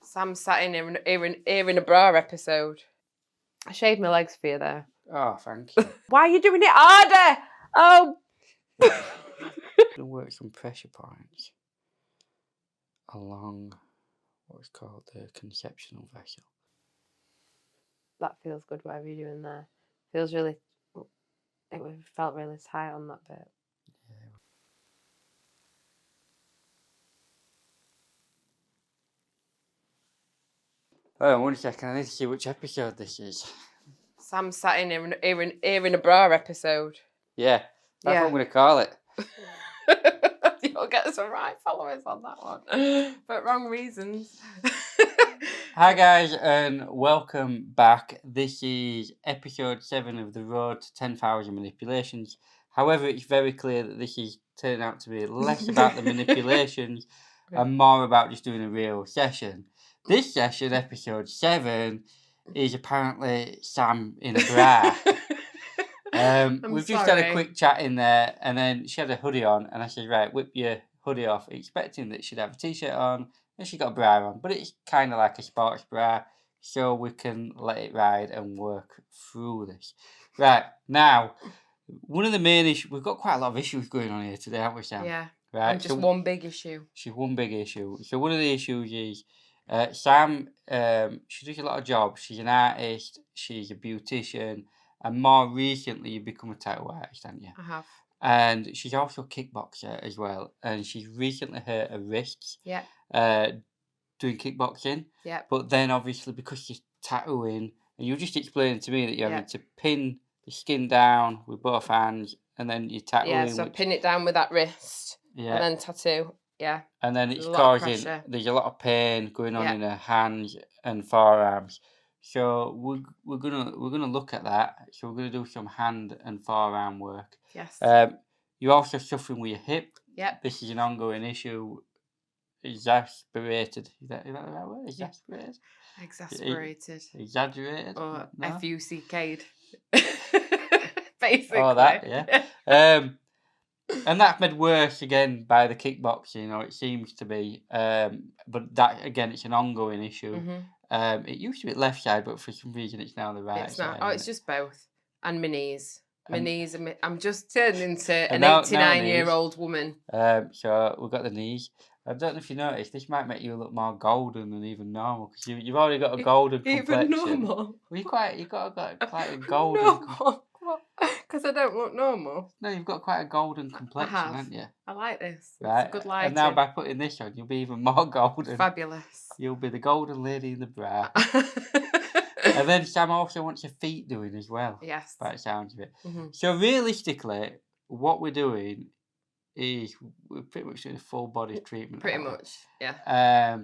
Sam sat in a bra episode. I shaved my legs for you there. Oh, thank you. Why are you doing it harder? Oh. I'm going to work some pressure points along what's called the conceptional vessel. That feels good, whatever you're doing there. Feels really... It felt really tight on that bit. Oh, 1 second, I need to see which episode this is. Sam sat in a bra episode. Yeah, that's what I'm going to call it. You'll get some right followers on that one, but wrong reasons. Hi guys, and welcome back. This is episode 7 of the road to 10,000 manipulations. However, it's very clear that this is turning out to be less about the manipulations and more about just doing a real session. This session, episode 7, is apparently Sam in a bra. We've just had a quick chat in there, and then she had a hoodie on, and I said, right, whip your hoodie off, expecting that she'd have a t-shirt on, and she got a bra on, but it's kind of like a sports bra, so we can let it ride and work through this. Right, now, one of the main issues, we've got quite a lot of issues going on here today, haven't we, Sam? Yeah, right. And just one big issue. She's one big issue. So one of the issues is, Sam, she does a lot of jobs. She's an artist, she's a beautician, and more recently you've become a tattoo artist, haven't you? I have. And she's also a kickboxer as well. And she's recently hurt her wrists. Yeah. Doing kickboxing. Yeah. But then obviously because she's tattooing, and you just explained to me that you're having to pin the skin down with both hands, and then you're tattooing. Yeah, so pin it down with that wrist. Yeah. And then tattoo. Yeah. And then it's causing, there's a lot of pain going on in her hands and forearms. So we're gonna look at that. So we're gonna do some hand and forearm work. Yes. You're also suffering with your hip. Yep. This is an ongoing issue. Exasperated. Is that the right word? Exasperated. Exasperated. Exaggerated. Or no? FUCK'd. Basically. Oh, that, yeah. And that's made worse again by the kickboxing, or it seems to be. But that again, it's an ongoing issue. Mm-hmm. It used to be left side, but for some reason it's now the right it's side. Not. Oh, it's just both. And my knees. My knees. I'm just turned into an 89-year-old woman. So we've got the knees. I don't know if you noticed, this might make you look more golden than even normal, because you've already got a golden complexion. Even normal? Well, you've got quite a golden... Normal? Because I don't look normal? No, you've got quite a golden complexion, haven't you? I like this. Right. It's a good lighting. And now by putting this on, you'll be even more golden. Fabulous. You'll be the golden lady in the bra. And then Sam also wants your feet doing as well. Yes. By the sounds of it. Mm-hmm. So realistically, what we're doing is we're pretty much doing a full body treatment. Pretty much, yeah.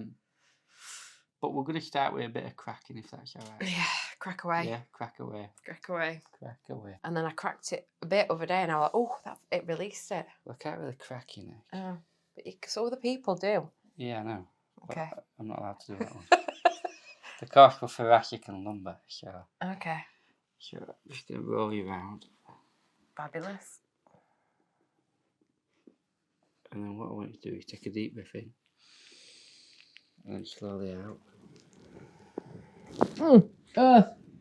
But we're going to start with a bit of cracking, if that's all right. Yeah, crack away. Yeah, crack away. Crack away. Crack away. And then I cracked it a bit other day, and I was like, oh, it released it. Well, I can't really crack, you know. Oh, but so other people do. Yeah, I know. Okay. I'm not allowed to do that one. The course for thoracic and lumbar, so. Okay. So I'm just going to roll you around. Fabulous. And then what I want you to do is take a deep breath in. And then slowly out.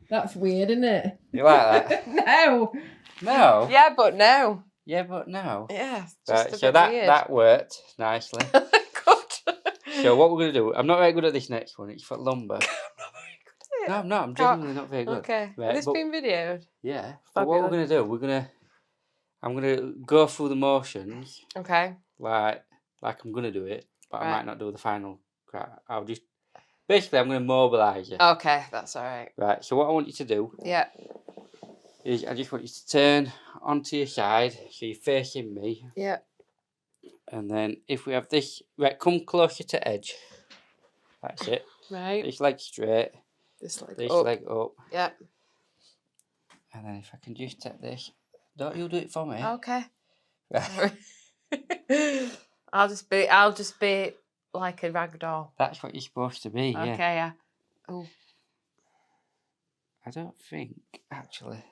That's weird, isn't it? You like that? No. No? Yeah, but no. Yeah, but no. Yeah. Right, so that worked nicely. Good. So what we're going to do, I'm not very good at this next one, it's for lumbar. I'm not very good at it. No, I'm not, I'm genuinely not very good. Okay. Right, Has this been videoed? Yeah. But what we're going to do, I'm going to go through the motions. Okay. Like I'm going to do it, but I might not do the final crack. Basically, I'm going to mobilise you. Okay, that's all right. Right, so what I want you to do is I just want you to turn onto your side, so you're facing me. Yeah. And then if we have this, right, come closer to edge. That's it. Right. This leg straight. This This leg up. Yeah. And then if I can just take this. Don't you do it for me. Okay. Right. I'll just be like a rag doll. That's what you're supposed to be, yeah. Okay, yeah. Oh. I don't think, actually.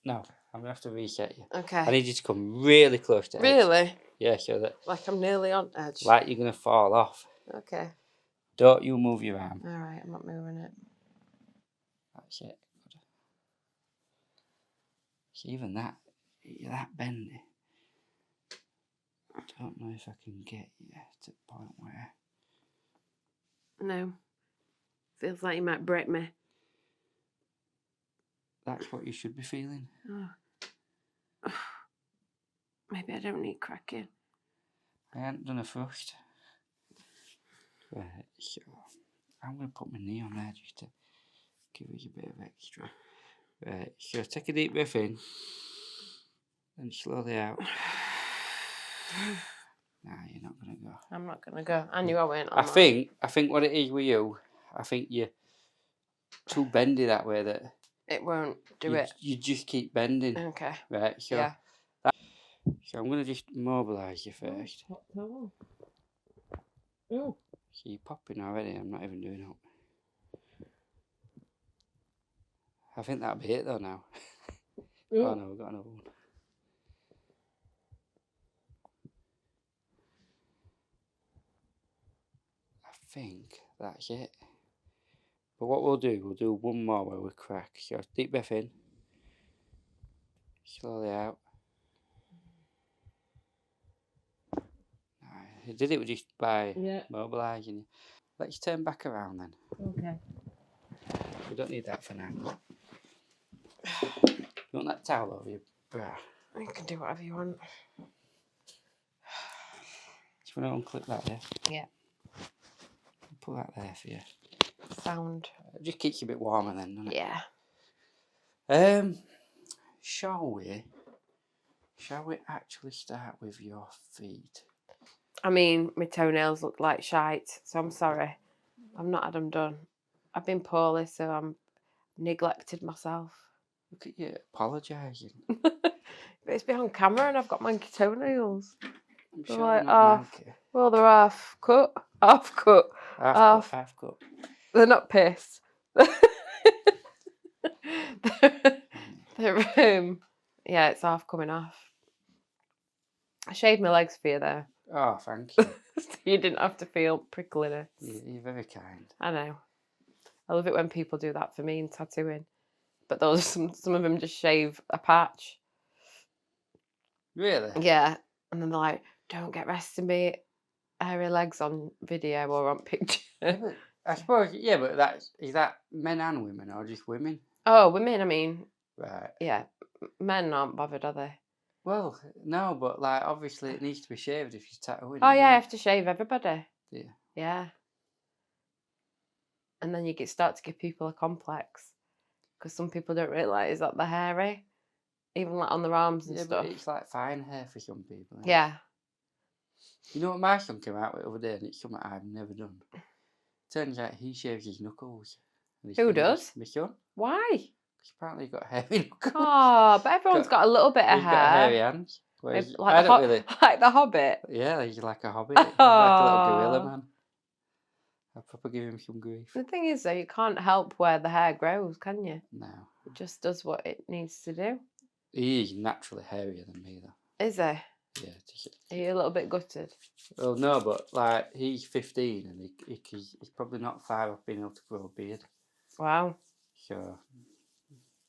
No, I'm going to have to reset you. Okay. I need you to come really close to edge. Really? Yeah, so that... Like I'm nearly on edge. Like you're going to fall off. Okay. Don't you move your arm. Alright, I'm not moving it. That's it. Good. See, even that, you're that bendy. I don't know if I can get you to the point where... No. Feels like you might break me. That's what you should be feeling. Oh. Maybe I don't need cracking. I hadn't done a thrust. Right, so I'm going to put my knee on there just to give it a bit of extra. Right, so take a deep breath in. And slowly out. Nah, you're not going to go. I'm not going to go. I knew I weren't on I think what it is with you, I think you're too bendy that way that... It won't do it. You just keep bending. Okay. Right, so... Yeah. So I'm going to just mobilise you first. Oh. So you're popping already, I'm not even doing it. I think that'll be it though now. Oh no, we've got another one. I think that's it. But what we'll do one more where we crack. So deep breath in. Slowly out. I did it just by mobilising you. Let's turn back around then. Okay. We don't need that for now. You want that towel over your bra? You can do whatever you want. Just want to unclip that there. Yeah. Put that there for you. Sound. It just keeps you a bit warmer then, doesn't it? Yeah. Shall we actually start with your feet? I mean, my toenails look like shite, so I'm sorry. I've not had them done. I've been poorly, so I'm neglected myself. Look at you apologising. But it's been on camera and I've got manky toenails. I'm They're sure like they're not manky. Well, they're half cut. Half cut. Half cut. They're not pissed. they're yeah, it's half coming off. I shaved my legs for you there. Oh, thank you. So you didn't have to feel prickliness. You're very kind. I know. I love it when people do that for me in tattooing. But those some of them just shave a patch. Really? Yeah. And then they're like, don't get rest of me hairy legs on video or on picture. Yeah, but I suppose, yeah, but is that men and women or just women? Oh, women, I mean. Right. Yeah. Men aren't bothered, are they? Well, no, but like obviously it needs to be shaved if you're tattooing. Oh yeah, I have to shave everybody. Yeah. Yeah. And then you start to give people a complex because some people don't realise that they're hairy, even like on their arms and stuff. But it's like fine hair for some people. Yeah. You know what my son came out with the other day, and it's something I've never done. Turns out he shaves his knuckles. Who does? My son. Why? Because apparently he's got hairy knuckles. Oh, but everyone's got a little bit of He's hair. got hairy hands. Whereas Like I don't really. Like the Hobbit. Yeah, he's like a hobbit. He's like a little gorilla man. I'll probably give him some grief. The thing is, though, you can't help where the hair grows, can you? No. It just does what it needs to do. He is naturally hairier than me, though. Is he? Yeah. Are you a little bit gutted? Well, no, but like he's 15 and he's probably not far off being able to grow a beard. Wow. So,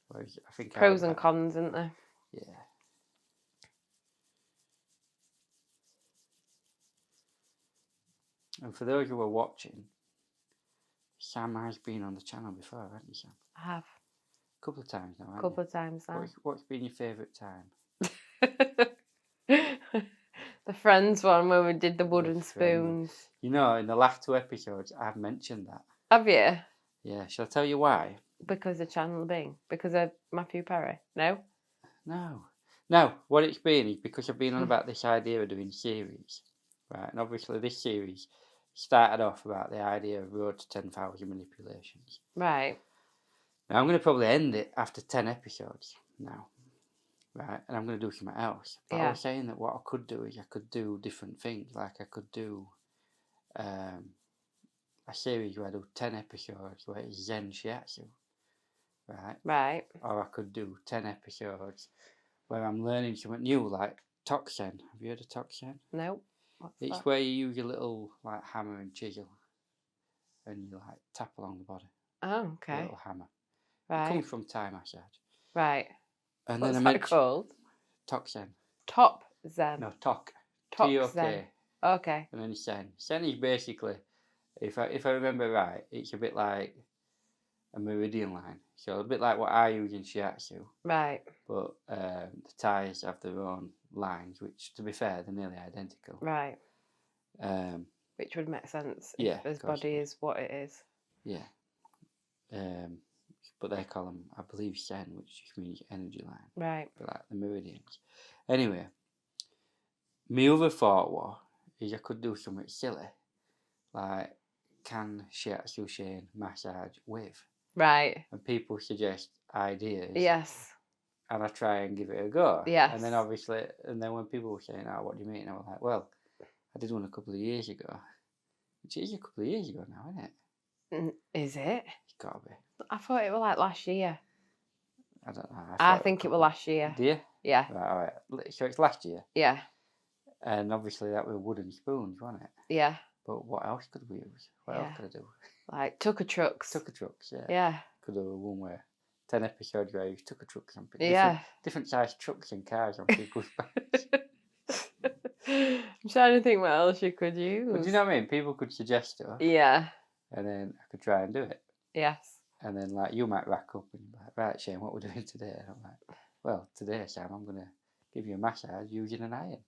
well, I think pros and cons, isn't there? Yeah. And for those who are watching, Sam has been on the channel before, haven't you, Sam? I have. A couple of times now, haven't you? A couple of times now. What's been your favourite time? The Friends one where we did the wooden spoons. You know, in the last 2 episodes, I've mentioned that. Have you? Yeah. Shall I tell you why? Because of Channel Bing? Because of Matthew Perry? No? No, what it's been is because I've been on about this idea of doing series, right? And obviously this series started off about the idea of road to 10,000 manipulations. Right. Now I'm going to probably end it after 10 episodes now, right? And I'm going to do something else. But I was saying that what I could do is I could do different things. Like I could do a series where I do 10 episodes where it's Zen Shiatsu, right? Right. Or I could do 10 episodes where I'm learning something new, like Toksen. Have you heard of Toksen? No. It's where you use your little like hammer and chisel, and you like tap along the body. Oh, A okay. little hammer. It Right. comes from Thai massage. Right. And What's then I that mentioned called? Tok Sen. Top Zen. No, Tok. Tok T-O-K. Zen. Okay. And then Sen. Sen is basically, if I remember right, it's a bit like a meridian line. So a bit like what I use in shiatsu. Right. But the Thais have their own lines, which, to be fair, they're nearly identical. Right. Um, Which would make sense Yeah, if his of course. body is what it is. Yeah. But they call them, I believe, Sen, which just means energy line. Right. But like the meridians. Anyway, my other thought is I could do something silly, like can shiatsushane massage with? Right. And people suggest ideas. Yes. And I try and give it a go. Yes. And then obviously, when people were saying, "Oh, what do you mean?" I was like, "Well, I did one a couple of years ago." Which is a couple of years ago now, isn't it? Is it? It's gotta be. I thought it was like last year. I don't know. I think it was last year. Do you? Yeah. Right, all right. So it's last year. Yeah. And obviously that was wooden spoons, wasn't it? Yeah. But what else could we use? What else could I do? Like tucker trucks. Tucker trucks, yeah. Yeah. Could do one where 10 episodes where I use tucker trucks on people. Yeah. Different sized trucks and cars on people's backs. I'm trying to think what else you could use. But do you know what I mean? People could suggest stuff. Yeah. And then I could try and do it. Yes. And then like you might rack up and be like, right, Shane, what we're doing today? And I'm like, well, today, Sam, I'm going to give you a massage using an iron.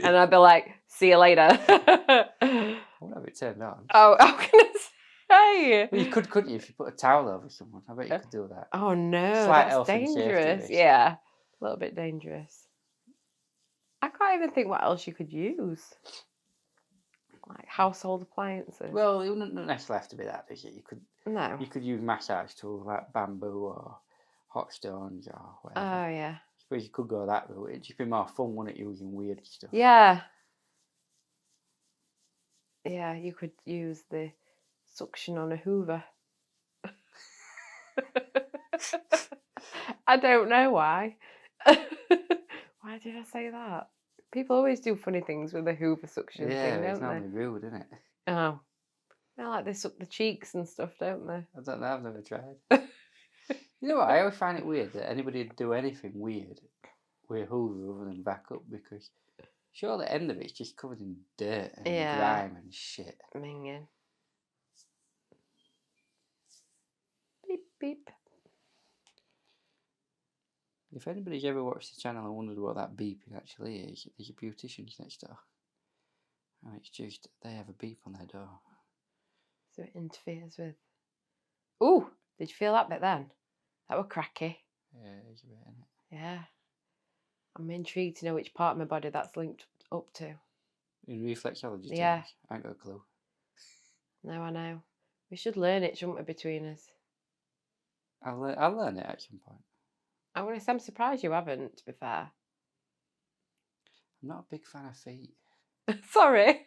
And I'd be like, see you later. I won't have it turned on. Oh, I was going to say. Well, you could, couldn't you, if you put a towel over someone? I bet you could do that. Oh, no. Slight That's health and safety dangerous. risk. Yeah. A little bit dangerous. I can't even think what else you could use. Like household appliances. Well, it wouldn't necessarily have to be that, does it? No. You could use massage tools like bamboo or hot stones or whatever. Oh, yeah. I suppose you could go that route. It'd just be more fun, wouldn't it, using weird stuff? Yeah. Yeah, you could use the suction on a Hoover. I don't know why. Why did I say that? People always do funny things with the Hoover suction thing, Yeah, don't it's normally rude, isn't it? they? Oh. They like they suck the cheeks and stuff, don't they? I don't know, I've never tried. You know what, I always find it weird that anybody would do anything weird with Hoover other than back up, because sure the end of it's just covered in dirt and grime and shit. Minging. Beep, beep. If anybody's ever watched the channel and wondered what that beeping actually is, there's a beautician's next door. And it's just, they have a beep on their door. So it interferes with... Ooh, did you feel that bit then? That were cracky. Yeah, it's a bit, isn't it? Yeah. I'm intrigued to know which part of my body that's linked up to. In reflexology Yeah. terms, I ain't got a clue. No, I know. We should learn it, shouldn't we, between us? I'll learn it at some point. I'm surprised you haven't, to be fair. I'm not a big fan of feet. Sorry.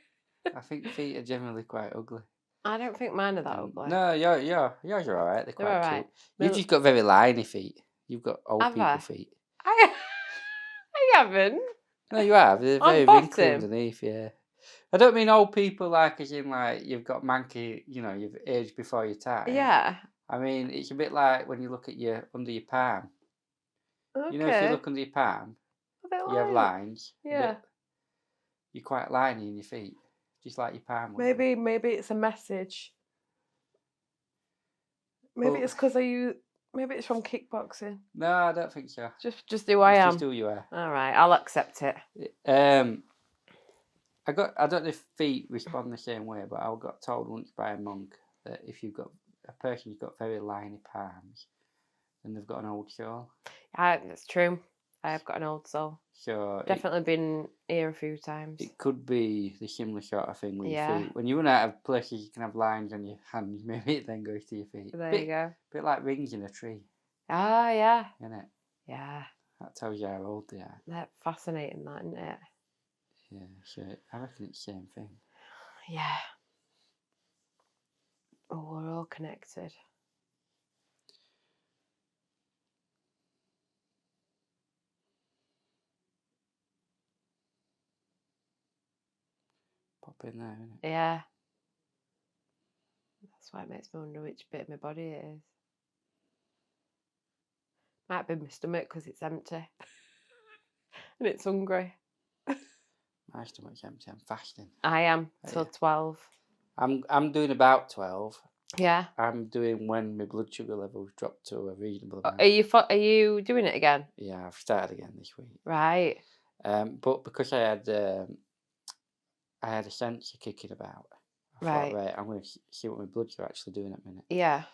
I think feet are generally quite ugly. I don't think mine are that ugly. No, yours are alright. They're quite They're cute. alright. You've just got very liney feet. You've got old Have people I? feet. I haven't. No, you have. They're On very wrinkly bottom? underneath, yeah. I don't mean old people like as in like you've got manky, you've aged before your time. Yeah. I mean, it's a bit like when you look at under your palm. Okay. You know, if you look under your palm, you have lines. Yeah. You're quite liney in your feet, just like your palm. Maybe it's a message. Maybe it's because maybe it's from kickboxing. No, I don't think so. Just who I am. Just who you are. All right, I'll accept it. I don't know if feet respond the same way, but I got told once by a monk that if you've got a person who's got very liney palms, then they've got an old soul. That's true. I have got an old soul. So Definitely been here a few times. It could be the similar sort of thing with your Yeah. feet. When you run out of places you can have lines on your hands, maybe it then goes to your feet. There you go. Bit like rings in a tree, Ah, yeah. isn't it? Yeah. That tells you how old they are. That's fascinating, that, isn't it? Yeah, so I reckon it's the same thing. Yeah. Oh, we're all connected. Pop in there, innit? Yeah. That's why it makes me wonder which bit of my body it is. Might be my stomach because it's empty and it's hungry. My stomach's empty. I'm fasting. I am Oh, till yeah. 12. I'm doing about 12. Yeah. I'm doing when my blood sugar levels drop to a reasonable amount. Are you doing it again? Yeah, I've started again this week. Right. But because I had a sensor kicking about, I thought, right, I'm going to see what my blood sugar actually doing at a minute. Yeah.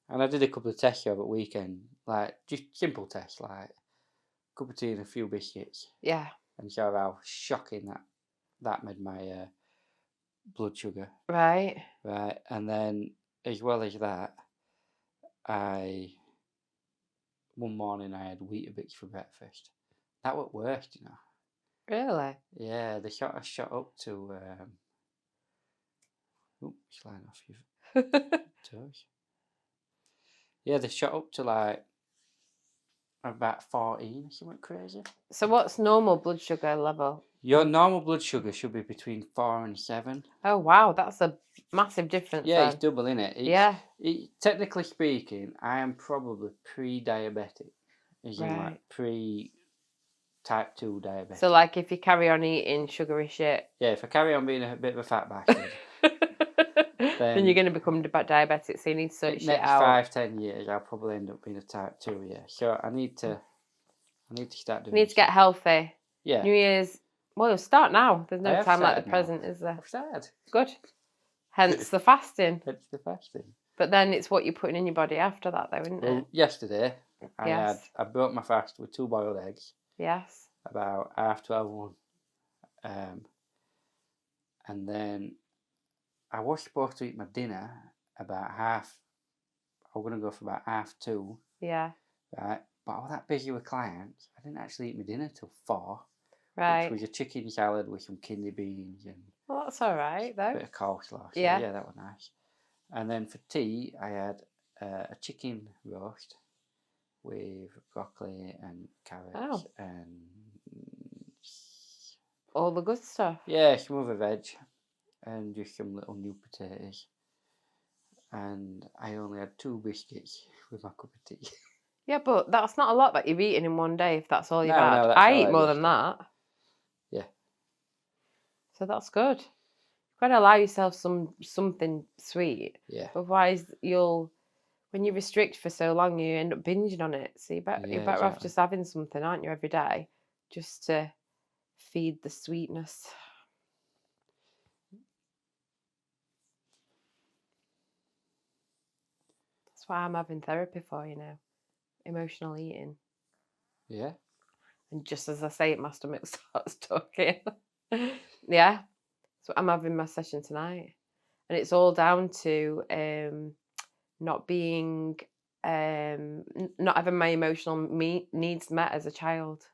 And I did a couple of tests over the weekend, like just simple tests, like cup of tea and a few biscuits. Yeah. And show how shocking that made my blood sugar. Right. Right. And then as well as that, one morning I had Weetabix for breakfast. That was worst, you know. Really? Yeah, they shot up to it's lying off your toes. Yeah, they shot up to like about 14 or something crazy. So what's normal blood sugar level? Your normal blood sugar should be between 4 and 7. Oh wow, that's a massive difference. Yeah, then. it's double, innit? Yeah. Technically speaking, I am probably pre-diabetic. As in Right. like pre-type 2 diabetic. So like if you carry on eating sugary shit. Yeah, if I carry on being a bit of a fat bastard. then you're going to become diabetic, so you need to sort shit out. Next 5-10 years, I'll probably end up being a type 2. Yeah, so I need to start doing. You need to get healthy. Yeah. New Year's. Well, start now. There's no time like the present, is there? I've started. Good. Hence the fasting. But then it's what you're putting in your body after that, though, isn't it? Yesterday I broke my fast with 2 boiled eggs. Yes. About 12:30. And then I was supposed to eat my dinner about half. I was going to go for about 1:30. Yeah. Right. But I was that busy with clients, I didn't actually eat my dinner till 4. Right. Which was a chicken salad with some kidney beans and. Well, that's all right, though. A bit of coleslaw. So yeah, that was nice. And then for tea, I had a chicken roast with broccoli and carrots and all the good stuff. Yeah, some other veg and just some little new potatoes. And I only had 2 biscuits with my cup of tea. Yeah, but that's not a lot that you've eaten in one day if that's all you've had. No, I eat more than that. Yeah. So that's good. You've got to allow yourself something sweet. Yeah. Otherwise, when you restrict for so long, you end up binging on it. So you're better off just having something, aren't you, every day, just to feed the sweetness. That's why I'm having therapy for, emotional eating. Yeah. And just as I say it, my stomach starts talking. Yeah. So I'm having my session tonight. And it's all down to not having my emotional needs met as a child.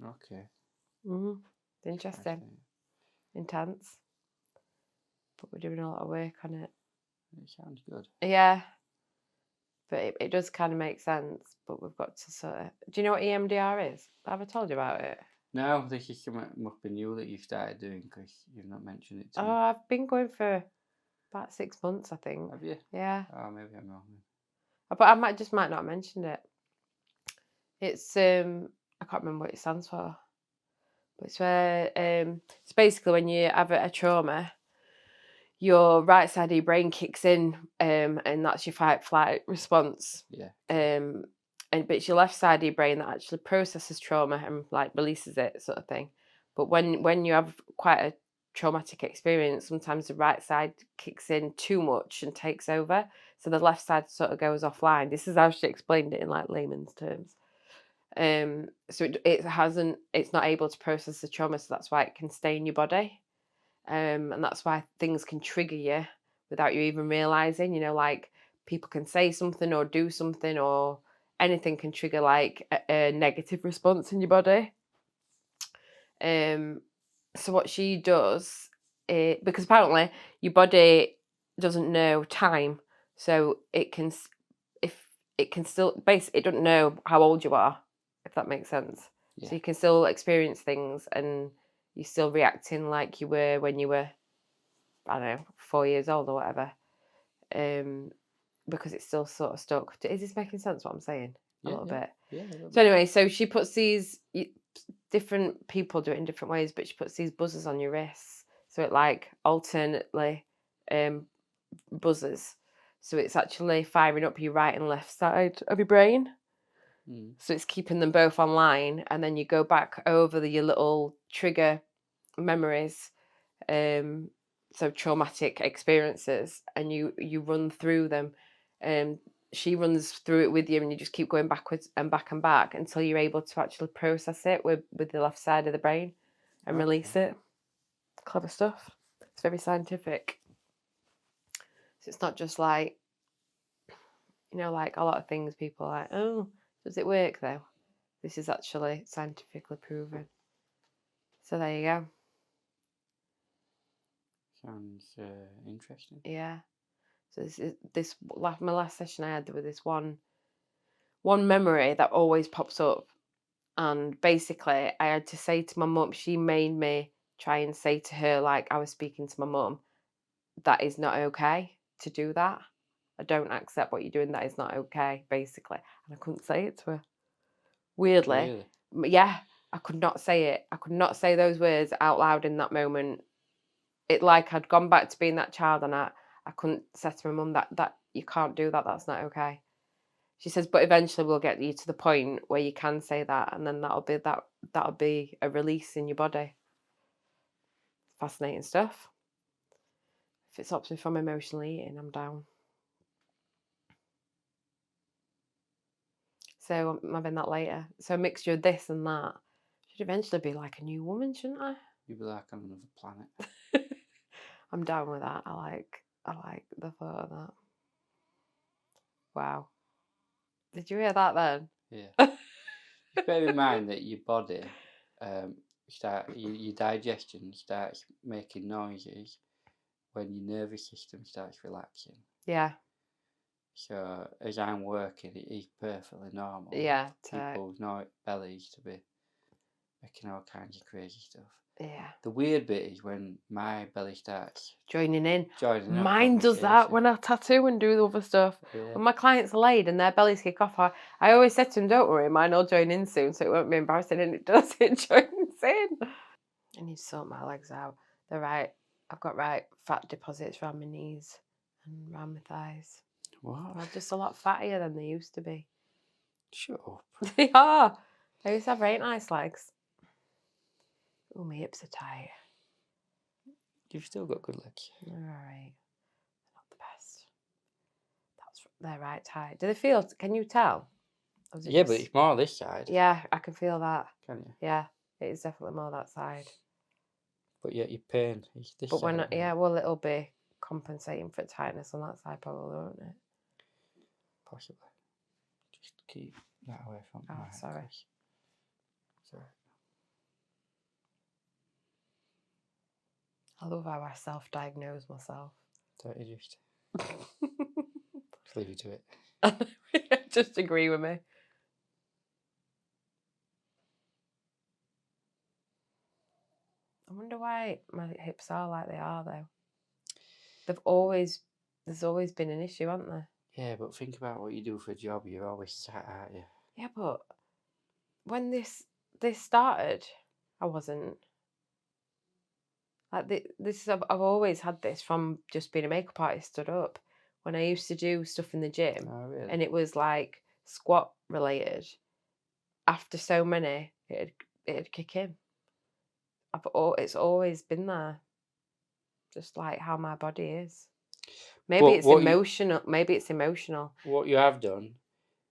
Okay. Interesting. Intense. But we're doing a lot of work on it. It sounds good. Yeah. But it does kind of make sense. But we've got to sort of... Do you know what EMDR is? Have I told you about it? No, this is something must be new that you started doing because you've not mentioned it to me. I've been going for about 6 months, I think. Have you? Yeah. Oh, maybe I'm wrong. But I might not have mentioned it. It's I can't remember what it stands for. But it's where it's basically when you have a trauma, your right side of your brain kicks in, and that's your fight-flight response. Yeah. But it's your left side of your brain that actually processes trauma and like releases it, sort of thing. But when you have quite a traumatic experience, sometimes the right side kicks in too much and takes over, so the left side sort of goes offline. This is how she explained it in like layman's terms. So it's not able to process the trauma, so that's why it can stay in your body, and that's why things can trigger you without you even realizing. Like people can say something or do something or anything can trigger like a negative response in your body. So what she does, because apparently your body doesn't know time, so it can still basically, it doesn't know how old you are, if that makes sense. Yeah. So you can still experience things and you're still reacting like you were when you were, I don't know, 4 years old or whatever. because it's still sort of stuck. Is this making sense what I'm saying? A little bit. Yeah, a little So bit. anyway, so she puts these, different people do it in different ways, but she puts these buzzers on your wrists. So it like alternately buzzers. So it's actually firing up your right and left side of your brain. So it's keeping them both online, and then you go back over your little trigger memories, so traumatic experiences, and you run through them. She runs through it with you, and you just keep going backwards and back until you're able to actually process it with the left side of the brain and release it. Clever stuff. It's very scientific. So it's not just like, like a lot of things people are like, oh, does it work though? This is actually scientifically proven. So there you go. Sounds interesting. Yeah. So my last session I had with this one memory that always pops up, and basically I had to say to my mum. She made me try and say to her, like I was speaking to my mum, that is not okay to do that. I don't accept what you're doing. That is not okay, basically. And I couldn't say it to her. Weirdly, yeah, I could not say it. I could not say those words out loud in that moment. It like I'd gone back to being that child, and I couldn't say to my mum that you can't do that. That's not okay. She says, but eventually we'll get you to the point where you can say that, and then that'll be a release in your body. Fascinating stuff. If it stops me from emotionally eating, I'm down. So I'm having that later. So a mixture of this and that. Should eventually be like a new woman, shouldn't I? You'd be like on another planet. I'm down with that. I like the thought of that. Wow. Did you hear that then? Yeah. Just bear in mind that your body, your digestion starts making noises when your nervous system starts relaxing. Yeah. So as I'm working, it is perfectly normal. Yeah. People's bellies to be making all kinds of crazy stuff. Yeah. The weird bit is when my belly starts joining in. Joining Mine does that when I tattoo and do the other stuff. Yeah. When my clients are laid and their bellies kick off, I always said to them, don't worry, mine will join in soon, so it won't be embarrassing, and it does. It joins in. I need to sort my legs out. They're right. I've got fat deposits around my knees and around my thighs. What? They're just a lot fattier than they used to be. Shut up. They are. I used to have very nice legs. Oh, my hips are tight. You've still got good legs. All right. Not the best. They're right tight. Do they feel? Can you tell? Yeah, but it's more this side. Yeah, I can feel that. Can you? Yeah, it is definitely more that side. But yet your pain is this but side. Well, it'll be compensating for tightness on that side, probably, won't it? Possibly. Just keep that away from my sorry. Sorry. I love how I self-diagnose myself. Don't you just leave you to it. Just agree with me. I wonder why my hips are like they are, though. There's always been an issue, hasn't there? Yeah, but think about what you do for a job. You're always sat, aren't you? Yeah, but when this started, I wasn't. Like I've always had this from just being a makeup artist stood up. When I used to do stuff in the gym, Oh, really? and it was like squat related. After so many, it'd kick in. It's always been there. Just like how my body is. Maybe it's emotional. Maybe it's emotional. What you have done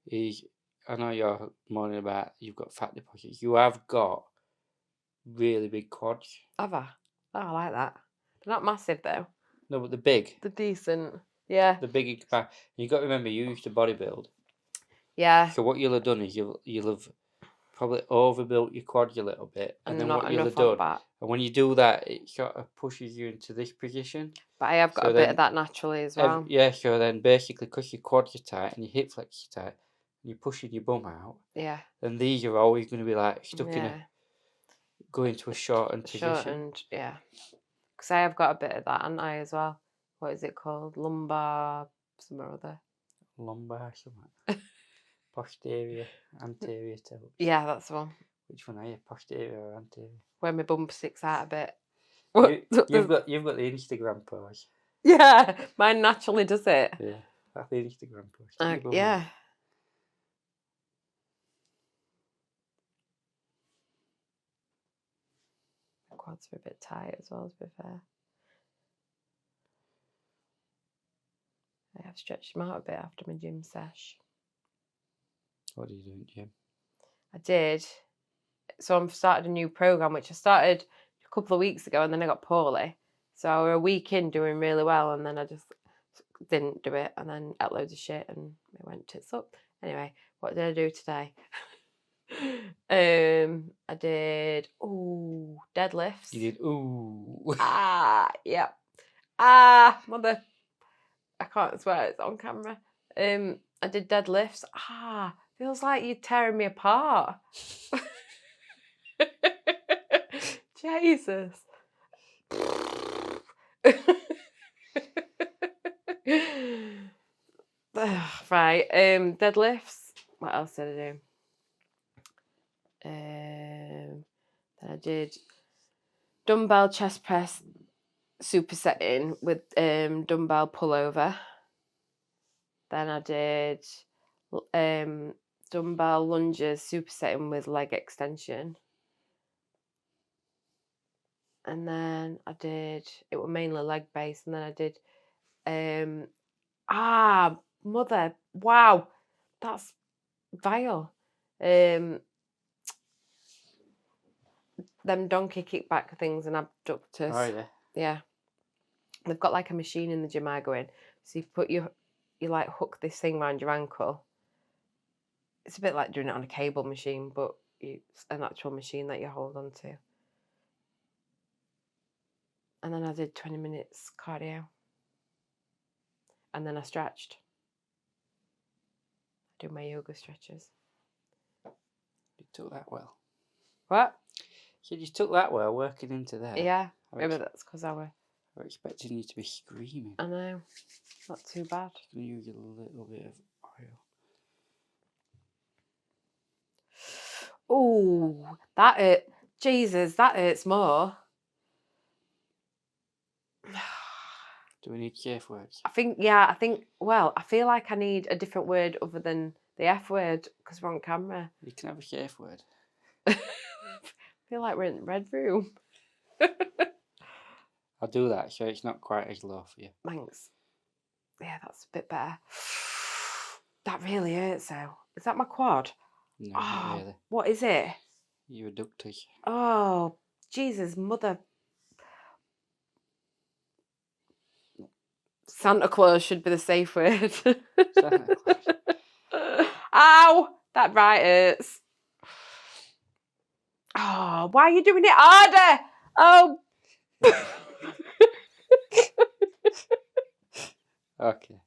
is, I know you're moaning about you've got fat deposits. You have got really big quads. Have I? Oh, I like that. They're not massive though. No, but they're big. They're decent. Yeah. They're big in comparison. You've got to remember, you used to bodybuild. Yeah. So what you'll have done is you'll have probably overbuilt your quads a little bit, and then what you'll have done, and when you do that, it sort of pushes you into this position. But I have got a bit of that naturally as well. Yeah, so then basically, because your quads are tight and your hip flexors are tight, and you're pushing your bum out. Yeah. Then these are always going to be like stuck in go into a shortened position. Yeah. Because I have got a bit of that, haven't I, as well? what is it called? Lumbar, some or other. Lumbar, something. Posterior, anterior tilt. Yeah, that's the one. Which one are you, posterior or anterior? Where my bum sticks out a bit. You've got the Instagram pose. Yeah, mine naturally does it. Yeah, that's the Instagram pose. Yeah. My quads are a bit tight as well, to be fair. I have stretched them out a bit after my gym sesh. What do you do in gym? I did. So I've started a new program, which I started a couple of weeks ago, and then I got poorly. So I were a week in doing really well, and then I just didn't do it, and then ate loads of shit, and it went tits up. Anyway, what did I do today? I did deadlifts. You did Yep. Mother, I can't swear it's on camera. I did deadlifts. Feels like you're tearing me apart. Jesus. Right. Deadlifts. What else did I do? Then I did dumbbell chest press supersetting with dumbbell pullover. Then I did dumbbell lunges supersetting with leg extension. And then I did, it was mainly leg based, and then I did mother, wow, that's vile. Them donkey kickback things and abductors. Oh, yeah. Yeah. They've got like a machine in the gym I go in. So you put you like hook this thing around your ankle. It's a bit like doing it on a cable machine, but it's an actual machine that you hold on to. And then I did 20 minutes cardio. And then I stretched. I do my yoga stretches. You took that well. What? So you took that well, working into that. Yeah, maybe that's because I were expecting you to be screaming. I know. Not too bad. Can you use a little bit of oil? Oh, that hurt. Jesus, that hurts more. Do we need safe words? I feel like I need a different word other than the F word because we're on camera. You can have a safe word. I feel like we're in the red room. I'll do that so it's not quite as low for you. Thanks. Yeah, that's a bit better. That really hurts though. Is that my quad? No, not really. What is it? Your adductors. Oh, Jesus, mother. Santa Claus should be the safe word. Santa Claus. Ow! That right hurts. Oh, why are you doing it harder? Oh. Okay.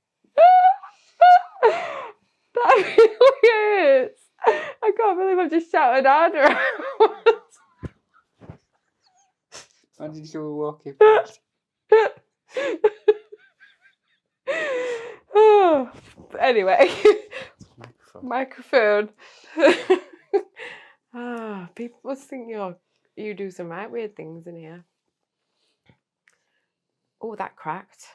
That really hurts. I can't believe I've just shouted harder. Why did you walk in past? Anyway, microphone. People must think you do some right weird things in here. Oh, that cracked.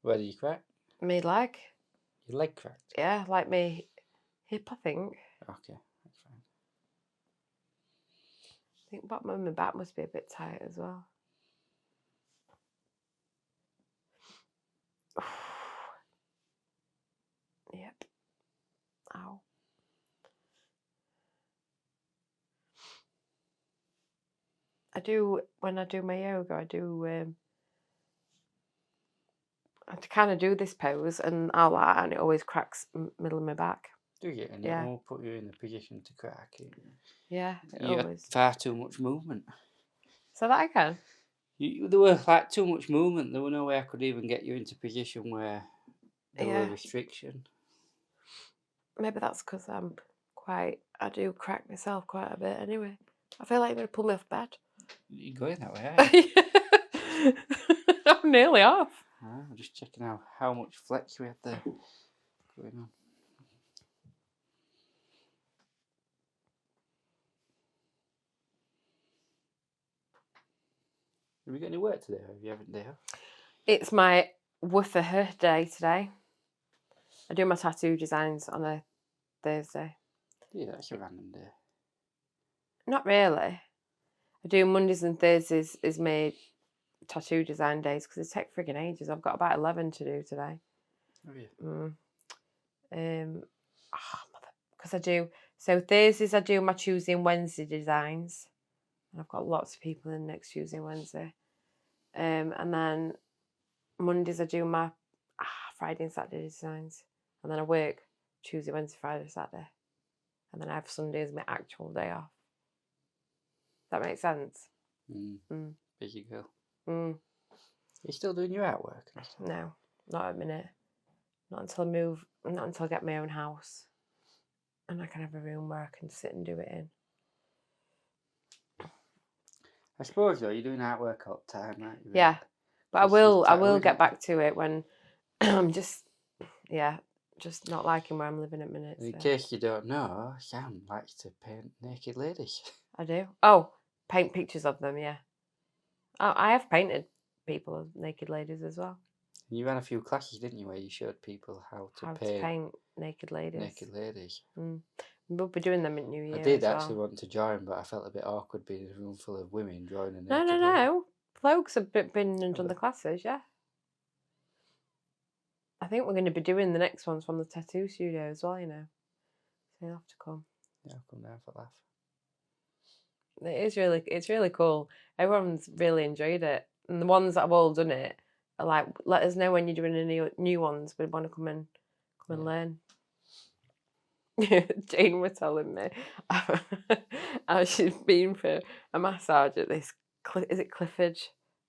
Where did you crack? Me leg. Your leg cracked? Yeah, like me hip, I think. Okay, that's fine. I think bottom of my back must be a bit tight as well. Yep. Ow. When I do my yoga, I kind of do this pose and and it always cracks middle of my back. Do you? And Yeah. it will put you in a position to crack it. Yeah, You always. had far too much movement. So that again? There were like too much movement. There was no way I could even get you into position where there were restriction. Maybe that's because I do crack myself quite a bit anyway. I feel like you're going to pull me off bed. You're going that way, aren't you? I'm nearly off. I'm just checking out how much flex we had there going on. Have you got any work today, or have you having a day off? It's my woofer her day today. I do my tattoo designs on a Thursday. Yeah, that's a random day. Not really. I do Mondays and Thursdays is my tattoo design days because it take friggin' ages. I've got about 11 to do today. Oh yeah. Because I do. So Thursdays I do my Tuesday and Wednesday designs. And I've got lots of people in next Tuesday and Wednesday. And then Mondays I do my Friday and Saturday designs. And then I work Tuesday, Wednesday, Friday, Saturday. And then I have Sunday as my actual day off. That makes sense? Busy girl. Mm. You're still doing your artwork? No, not at the minute. Not until I move. Not until I get my own house. And I can have a room where I can sit and do it in. I suppose though, you're doing artwork all the time, aren't you? Yeah. But I will get back to it when I'm just not liking where I'm living at the minute. In case you don't know, Sam likes to paint naked ladies. I do. Oh, paint pictures of them, yeah. Oh, I have painted people as naked ladies as well. You ran a few classes, didn't you, where you showed people how to paint naked ladies. We'll be doing them in New Year. I did actually want to join, but I felt a bit awkward being in a room full of women drawing a naked lady. No. Blokes have been and done the classes, yeah. I think we're going to be doing the next ones from the tattoo studio as well, you know. So you'll have to come. Yeah, I'll come down for a laugh. It's really cool. Everyone's really enjoyed it. And the ones that have all done it are like, let us know when you're doing any new ones. We want to come and learn. Jane was telling me how she's been for a massage at this, is it Clifford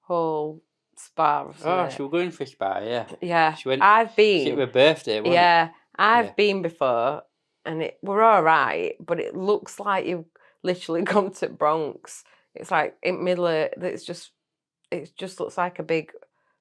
Hall Spa or something? Oh, she was going for a spa, yeah. Yeah. She went, I've been. She had her birthday, wasn't it? I've been before and we're all right, but it looks like you've literally gone to Bronx. It's like in middle of, it just looks like a big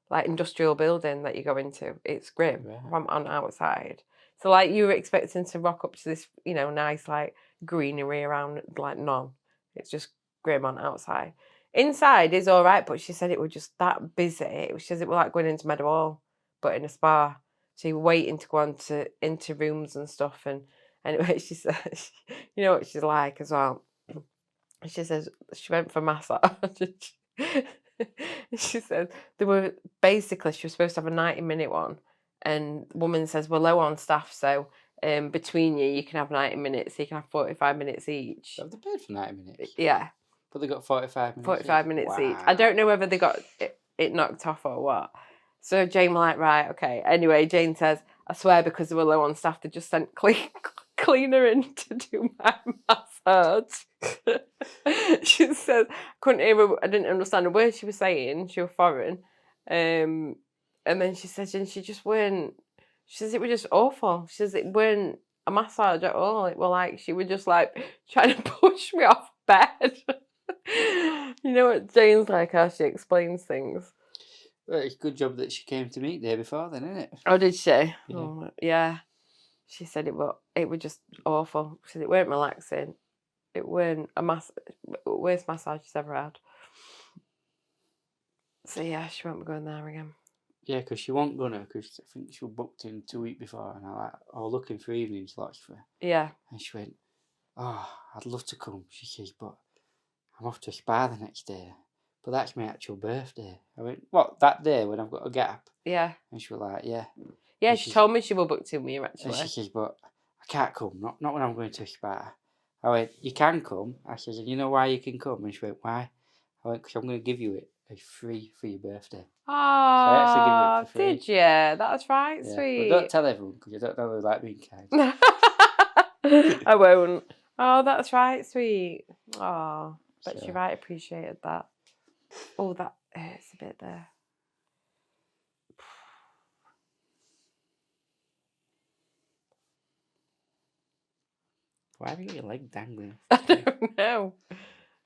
like industrial building that you go into. It's grim from on outside. So like you were expecting to rock up to this, you know, nice like greenery around, like none. It's just grim on outside. Inside is all right, but she said it was just that busy. She says it was like going into Meadowhall, but in a spa. So you're waiting to go into rooms and stuff. And anyway, she says, you know what she's like as well. She says she went for massage. She said she was supposed to have a 90-minute one, and the woman says we're low on staff, so between you can have 90 minutes, so you can have 45 minutes each. So have they paid for 90 minutes? Yeah. But they got 45 minutes 45 minutes each. I don't know whether they got it knocked off or what. So Jane was like, right, okay. Anyway, Jane says, I swear because they were low on staff, they just sent cleaner in to do my massage. She says, couldn't hear I didn't understand a word she was saying. She was foreign. And then she says, and she just weren't, she says it was just awful. She says it weren't a massage at all. It was like, she was just like trying to push me off bed. You know what Jane's like, how she explains things. Well, it's a good job that she came to meet day before then, isn't it? Oh, did she? Yeah. Oh, yeah. She said it was just awful. She said it weren't relaxing. It weren't worst massage she's ever had. So yeah, she won't be going there again. Yeah, because she wasn't gonna, because I think she was booked in 2 weeks before, and I was looking for evening slots for her. Yeah. And she went, oh, I'd love to come. She says, but I'm off to a spa the next day. But that's my actual birthday. I went, what, that day when I've got a gap? Yeah. And she was like, yeah. Yeah, she told me she was booked in with you, actually. And she says, but I can't come, not when I'm going to a spa. I went, you can come. I said, and you know why you can come? And she went, why? I went, because I'm going to give you it free for your birthday. Oh, so I actually give you it for free. Did you? That's right, yeah. Sweet. But don't tell everyone, because you don't know they like being kind. I won't. Oh, that's right, Sweet. Oh, but she right appreciated that. Oh, that hurts a bit there. Why have you got your leg dangling? I don't know.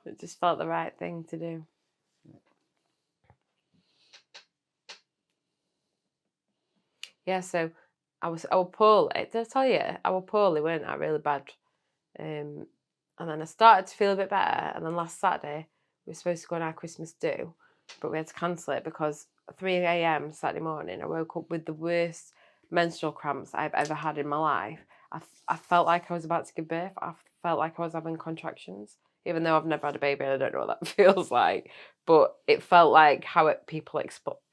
It just felt the right thing to do. Yeah, so I was poorly. Did I tell you? I was poorly, weren't I? Really bad. And then I started to feel a bit better. And then last Saturday, we were supposed to go on our Christmas do, but we had to cancel it because 3 a.m. Saturday morning, I woke up with the worst menstrual cramps I've ever had in my life. I felt like I was about to give birth. I felt like I was having contractions, even though I've never had a baby and I don't know what that feels like. But it felt like how people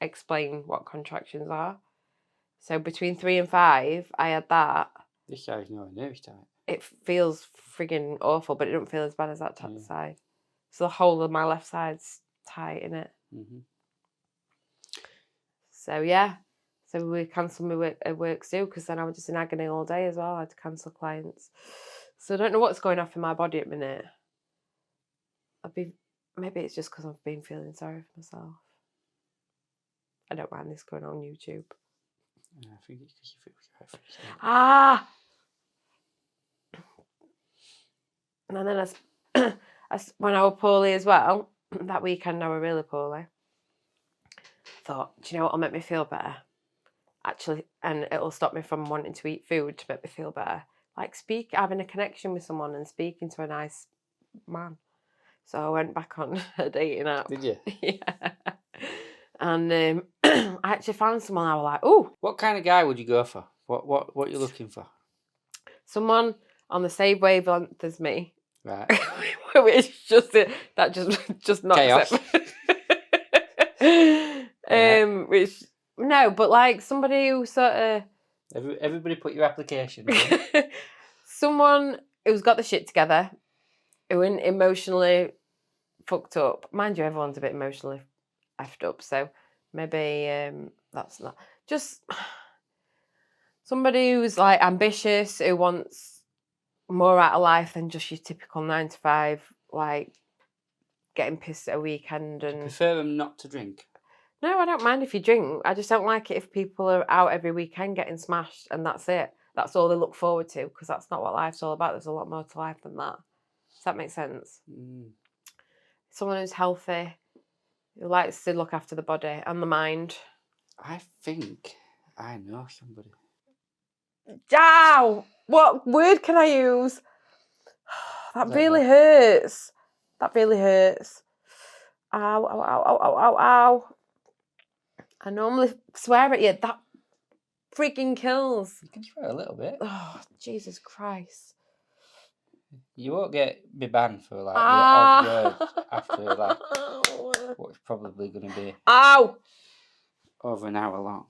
explain what contractions are. So between 3 and 5, I had that. This guy's no nervous type. It feels friggin' awful, but it don't feel as bad as that Yeah. side. So the whole of my left side's tight, innit? Mm-hmm. So yeah. So we cancelled my work too, because then I was just in agony all day as well. I had to cancel clients. So I don't know what's going off in my body at the minute. Maybe it's just because I've been feeling sorry for myself. I don't mind this going on YouTube. Yeah, I think it's because you feel sorry for yourself. Ah! And then when I was poorly as well, that weekend I was really poorly. I thought, do you know what will make me feel better? Actually, and it'll stop me from wanting to eat food to make me feel better. Like having a connection with someone and speaking to a nice man. So I went back on a dating app. Did you? Yeah. And I actually found someone I was like, oh. What kind of guy would you go for? What are you looking for? Someone on the same wavelength as me. Right. Which just not Chaos. Which no, but like somebody who sort of Everybody put your application in. Someone who's got the shit together, who isn't emotionally fucked up. Mind you, everyone's a bit emotionally effed up, so maybe that's not just somebody who's like ambitious, who wants more out of life than just your typical 9 to 5, like getting pissed at a weekend. And prefer them not to drink? No, I don't mind if you drink. I just don't like it if people are out every weekend getting smashed and that's it. That's all they look forward to, because that's not what life's all about. There's a lot more to life than that. Does that make sense? Someone who's healthy, who likes to look after the body and the mind. I think I know somebody. Ow! What word can I use? That really know. hurts. That really hurts. Ow, ow, ow, ow, ow, ow, ow. I normally swear at you. That freaking kills. You can swear a little bit. Oh, Jesus Christ. You won't be banned for like the odd word after like what's probably going to be over an hour long.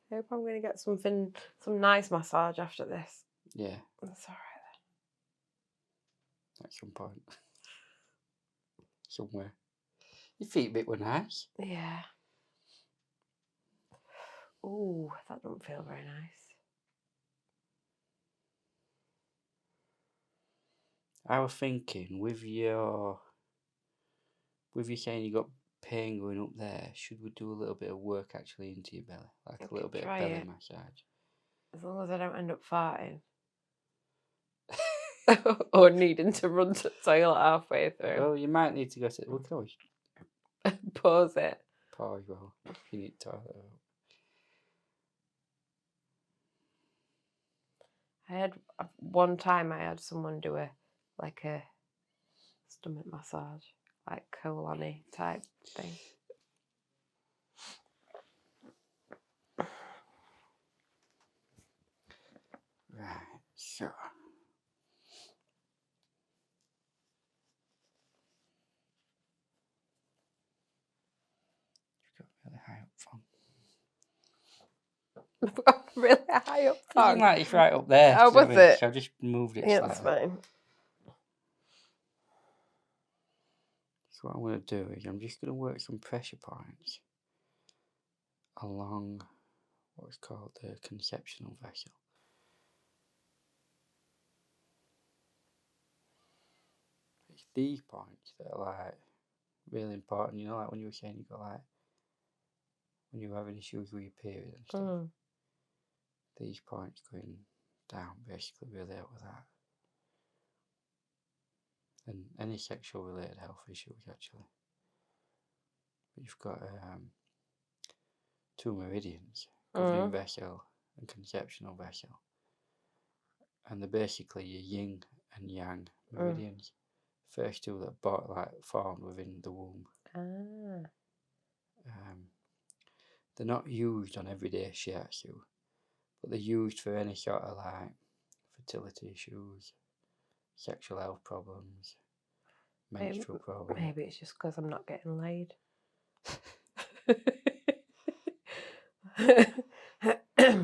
I hope I'm going to get some nice massage after this. Yeah. That's all right then. At some point. Somewhere. Your feet bit were nice. Yeah. Ooh, that don't feel very nice. I was thinking with you saying you got pain going up there, should we do a little bit of work actually into your belly? Like a little bit of belly massage. As long as I don't end up farting. Or needing to run to the toilet halfway through. Well, you might need to go to... We can always... Pause it. Pause, well, if you need to toilet. One time I had someone do a stomach massage, like colon-y type thing. Right, so... Really high up phone. Really high up phone? It's right up there. Oh, was it? So I've just moved it slightly. Yeah, that's fine. So what I'm going to do is I'm just going to work some pressure points along what's called the conceptional vessel. It's these points that are like really important, you know, like when you were saying you got like when you were having issues with your period and stuff. These points going down basically really help with that. and any sexual related health issues actually. But you've got 2 meridians, governing vessel and conceptional vessel, and they're basically your yin and yang meridians. First 2 that formed within the womb. They're not used on everyday shiatsu, but they're used for any sort of like fertility issues, sexual health problems, menstrual problems. Maybe it's just because I'm not getting laid.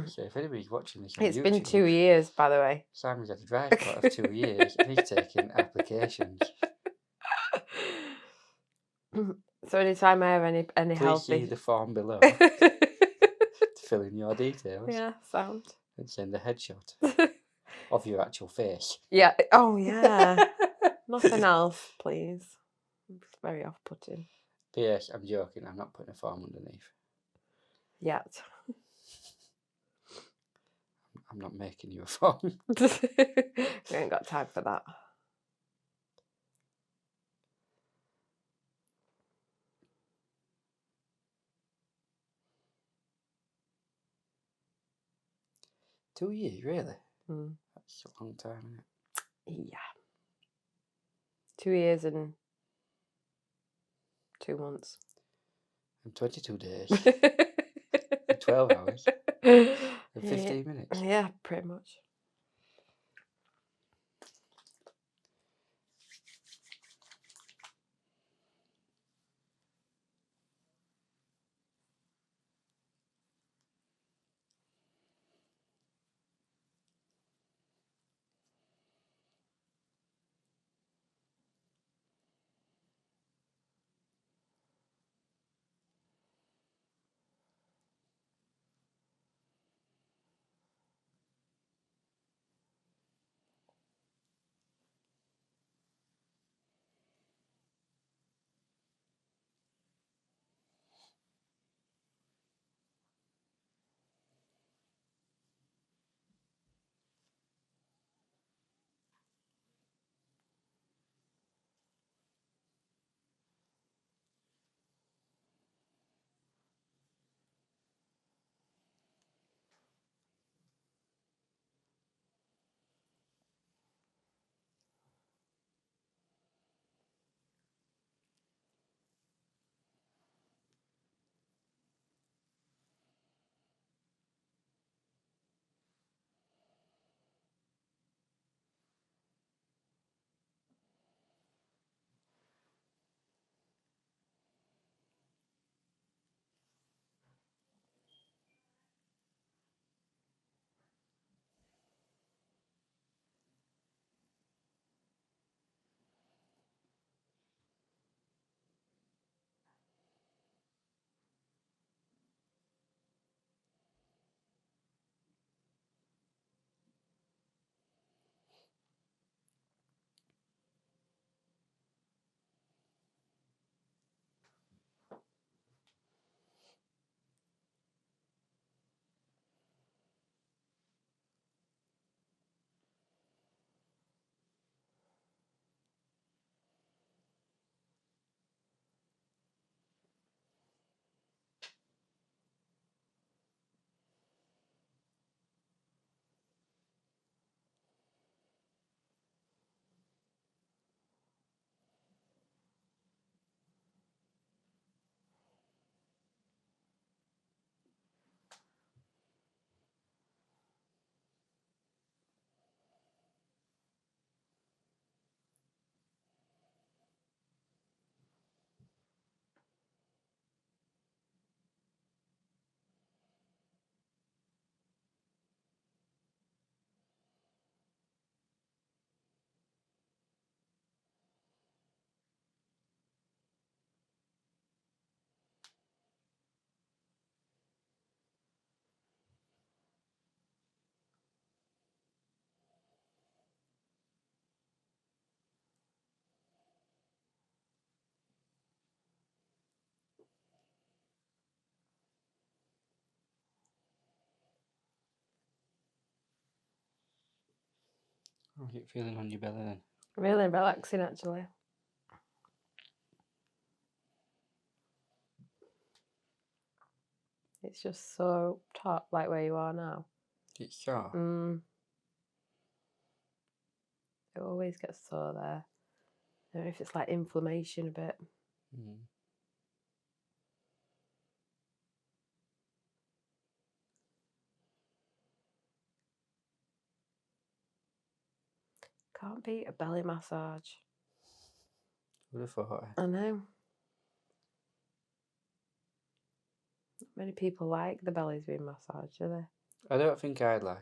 So if anybody's watching this on It's YouTube, been 2 years, by the way. Simon's had a dry spot of 2 years and he's taking applications. So anytime I have any Please healthy... see the form below to fill in your details. Yeah, sound. And send a headshot of your actual face. Yeah. Oh, yeah. Nothing else, please. It's very off-putting. P.S. I'm joking. I'm not putting a form underneath. Yet. I'm not making you a form. We ain't got time for that. Two years, really? Mm. That's a long time, isn't it? Yeah. 2 years and 2 months. And 22 days. And 12 hours. And 15 minutes. Yeah, pretty much. How's it feeling on your belly then? Really relaxing, actually. It's just so taut, like where you are now. It's sore. It always gets sore there. I don't know if it's like inflammation a bit. Can't beat a belly massage. Would have thought. I know. Not many people like the bellies being massaged, do they? I don't think I'd like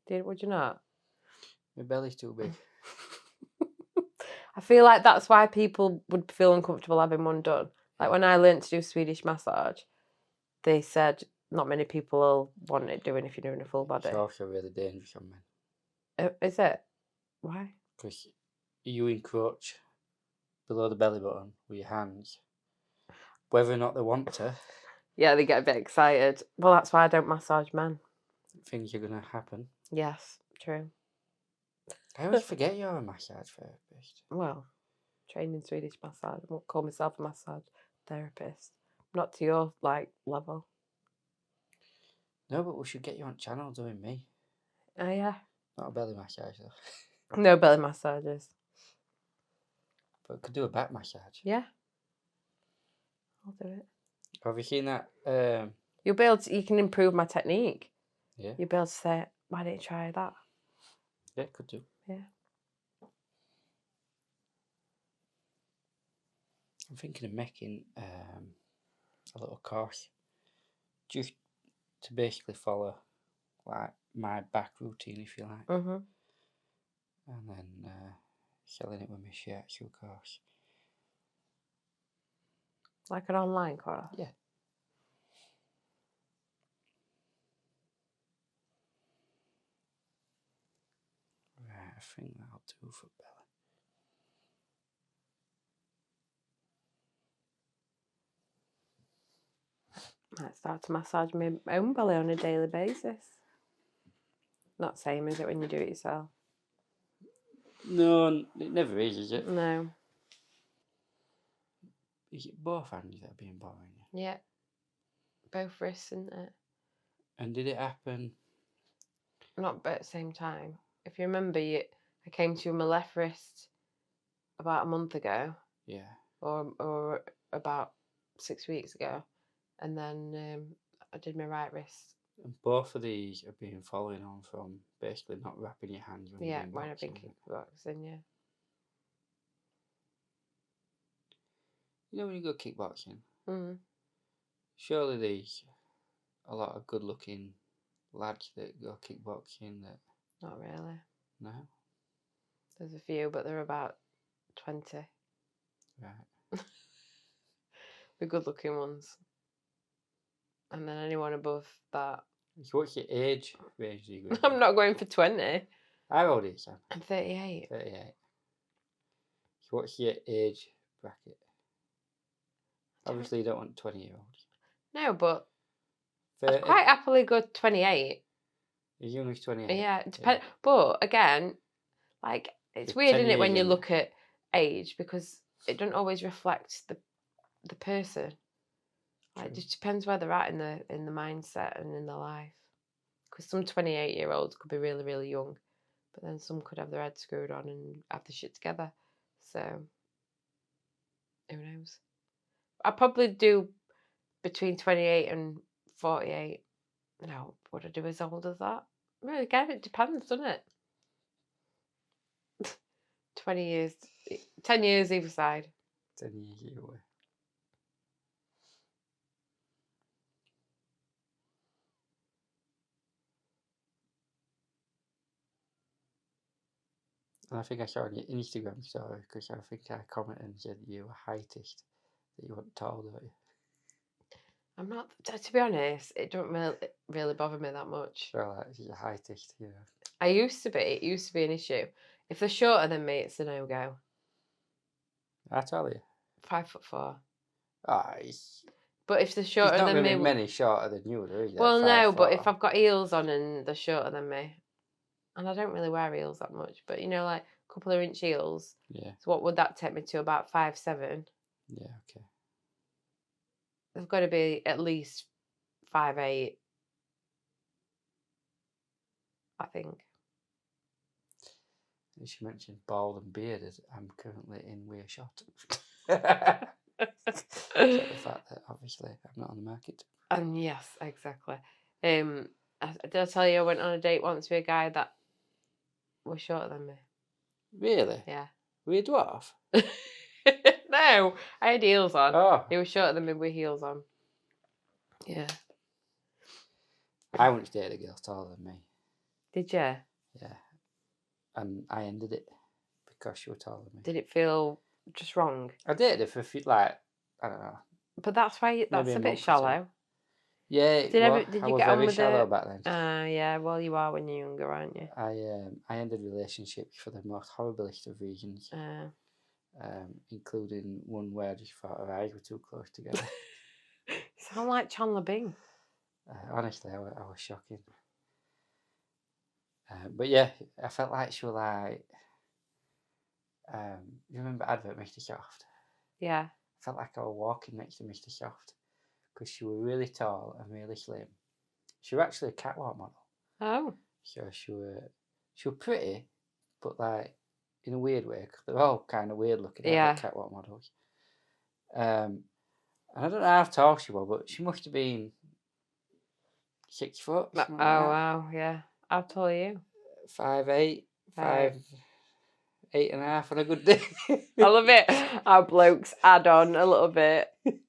it. Would you not? My belly's too big. I feel like that's why people would feel uncomfortable having one done. Like when I learnt to do Swedish massage, they said not many people will want it doing if you're doing a full body. It's also really dangerous on men. Is it? Why? Because you encroach below the belly button with your hands, whether or not they want to. Yeah, they get a bit excited. Well, that's why I don't massage men. Things are going to happen. Yes, true. I always forget you're a massage therapist. Well, training Swedish massage. I won't call myself a massage therapist. Not to your level. No, but we should get you on channel doing me. Oh yeah. Not a belly massage though. No belly massages. But we could do a back massage. Yeah. I'll do it. Have you seen that? You'll be able to. You can improve my technique. Yeah. You'll be able to say, "Why don't you try that?" Yeah, could do. Yeah. I'm thinking of making a little course just to basically follow like my back routine, if you like, and then selling it with my shiatsu course. Like an online course. Yeah. Right, I think that'll do for belly. Might start to massage my own belly on a daily basis. Not same, is it, when you do it yourself? No, it never is it? No. Is it both hands that are being bothering you? Yeah. Both wrists, isn't it? And did it happen? Not at the same time. If you remember, I came to you on my left wrist about a month ago. Yeah. Or about 6 weeks ago. And then I did my right wrist. And both of these are being following on from basically not wrapping your hands when you're when I've been kickboxing, yeah. You know when you go kickboxing? Mm. Surely there's a lot of good-looking lads that go kickboxing that... Not really. No? There's a few, but they're about 20. Right. The good-looking ones. And then anyone above that. So what's your age range do you go I'm not going for 20. How old are you, Sam? I'm 38. 38. So what's your age bracket? Obviously you don't want 20-year-olds. No, but 30. I'd quite happily go 28. As young as 28? Yeah, it depends. Yeah. But again, like, it's weird, isn't it, when you look at age, because it doesn't always reflect the person. Like, it just depends where they're at in the mindset and in their life. Because some 28-year-olds could be really, really young, but then some could have their head screwed on and have the shit together. So, who knows? I'd probably do between 28 and 48. No, would I do as old as that? Well, again, it depends, doesn't it? 20 years, 10 years either side. 10 years either way. And I think I saw on your Instagram story, because I think I commented and said you were heightist, that you weren't tall, don't you? I'm not, to be honest, it don't really bother me that much. Well, like, you're heightist, you know. I used to be. It used to be an issue. If they're shorter than me, it's a no-go. How tall are you? 5'4". Oh, but if they're shorter than me... There's not going to be many shorter than you, are there? Well, no, but if I've got heels on and they're shorter than me, and I don't really wear heels that much, but, you know, like, couple of inch heels. Yeah. So what would that take me to? About 5'7". Yeah. Okay. They've got to be at least 5'8", I think. As you mentioned, bald and bearded. I'm currently in wear shot. Except the fact that obviously I'm not on the market. And yes, exactly. Did I tell you I went on a date once with a guy that was shorter than me? Really? Yeah. Were you a dwarf? No, I had heels on. Oh. He was shorter than me with heels on. Yeah. I once dated a girl taller than me. Did you? Yeah. And I ended it because she was taller than me. Did it feel just wrong? I dated her for a few, like, I don't know. But that's why that's Maybe a a bit month or two. shallow. Yeah, Did I you was get on very with shallow it? back then. Yeah. Well, you are when you're younger, aren't you? I ended relationships for the most horriblest of reasons, including one where I just thought our eyes were too close together. You sound like Chandler Bing. Honestly, I was shocking. But yeah, I felt like she was like, you remember Advert, Mr. Soft? Yeah. I felt like I was walking next to Mr. Soft because she was really tall and really slim. She was actually a catwalk model. Oh. So she was pretty, but like in a weird way, because they're all kind of weird looking, Yeah. like catwalk models. And I don't know how tall she was, but she must have been 6 foot. Oh, wow, yeah. How tall are you? 5'8", Right. 5'8.5" on a good day. I love it. Our blokes add on a little bit. When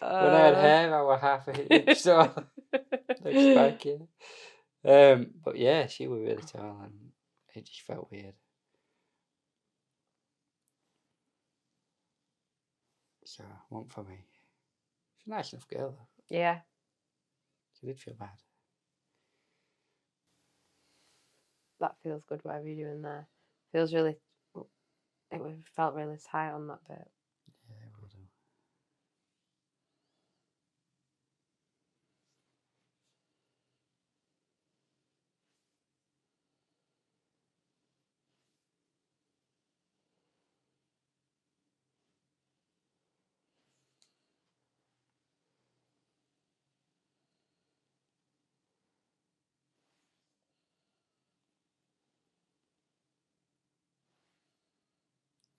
I had hair, I was half an inch tall. Like spiky. But yeah, she was really tall, and it just felt weird. So, one for me. She's a nice enough girl, though. Yeah. She did feel bad. That feels good, whatever you're doing there. Feels really... It felt really tight on that bit. Yeah, it will do.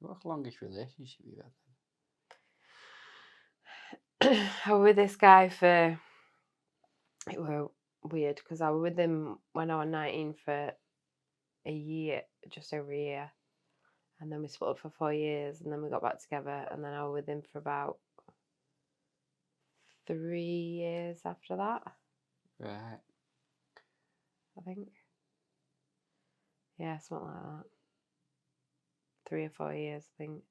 What's the longest relationship you've had? I was with this guy for... It was weird, because I was with him when I was 19 for a year, just over a year. And then we split up for 4 years, and then we got back together, and then I was with him for about 3 years after that. Right. I think. Yeah, something like that. 3 or 4 years, I think.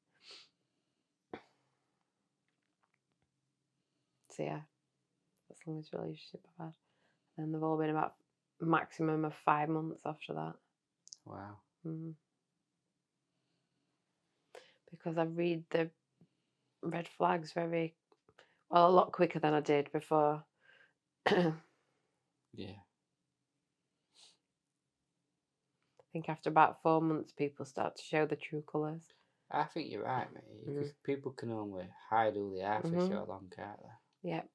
So yeah, that's the longest relationship I've had. And they've all been about maximum of 5 months after that. Wow. Because I read the red flags a lot quicker than I did before. Yeah. I think after about 4 months, people start to show the true colours. I think you're right, mate. Because people can only hide who they are for so long, can't they? Yep.